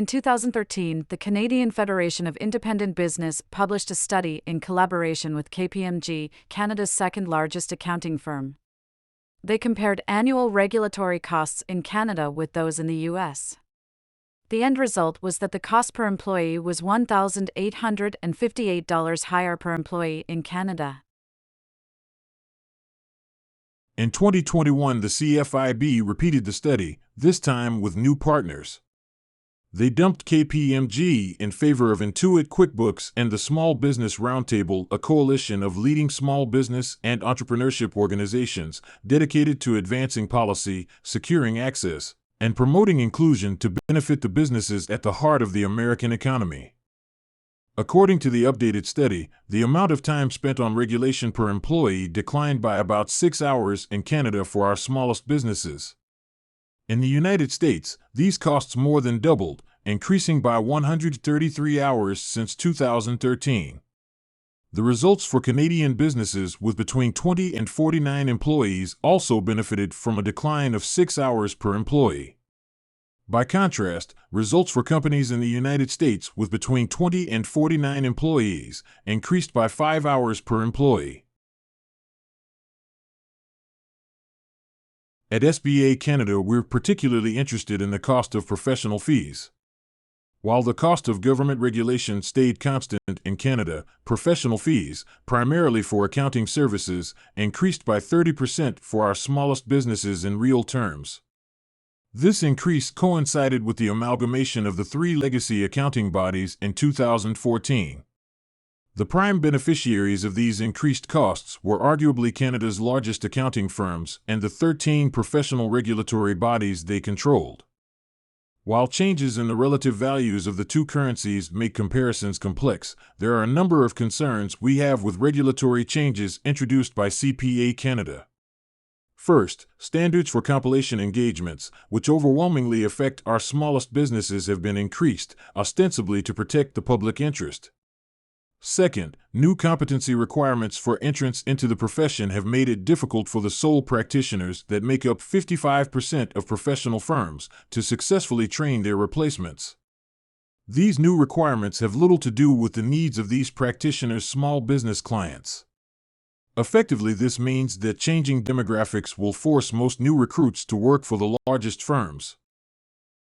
In 2013, the Canadian Federation of Independent Business published a study in collaboration with KPMG, Canada's second-largest accounting firm. They compared annual regulatory costs in Canada with those in the U.S. The end result was that the cost per employee was $1,858 higher per employee in Canada. In 2021, the CFIB repeated the study, this time with new partners. They dumped KPMG in favor of Intuit QuickBooks and the Small Business Roundtable, a coalition of leading small business and entrepreneurship organizations dedicated to advancing policy, securing access, and promoting inclusion to benefit the businesses at the heart of the American economy. According to the updated study, the amount of time spent on regulation per employee declined by about 6 hours in Canada for our smallest businesses. In the United States, these costs more than doubled, increasing by 133 hours since 2013. The results for Canadian businesses with between 20 and 49 employees also benefited from a decline of 6 hours per employee. By contrast, results for companies in the United States with between 20 and 49 employees increased by 5 hours per employee. At SBA Canada, we're particularly interested in the cost of professional fees. While the cost of government regulation stayed constant in Canada, professional fees, primarily for accounting services, increased by 30% for our smallest businesses in real terms. This increase coincided with the amalgamation of the three legacy accounting bodies in 2014. The prime beneficiaries of these increased costs were arguably Canada's largest accounting firms and the 13 professional regulatory bodies they controlled. While changes in the relative values of the two currencies make comparisons complex, there are a number of concerns we have with regulatory changes introduced by CPA Canada. First, standards for compilation engagements, which overwhelmingly affect our smallest businesses, have been increased, ostensibly to protect the public interest. Second, new competency requirements for entrance into the profession have made it difficult for the sole practitioners that make up 55% of professional firms to successfully train their replacements. These new requirements have little to do with the needs of these practitioners' small business clients. Effectively, this means that changing demographics will force most new recruits to work for the largest firms.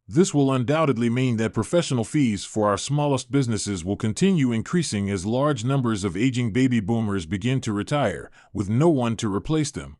This will undoubtedly mean that professional fees for our smallest businesses will continue increasing as large numbers of aging baby boomers begin to retire, with no one to replace them.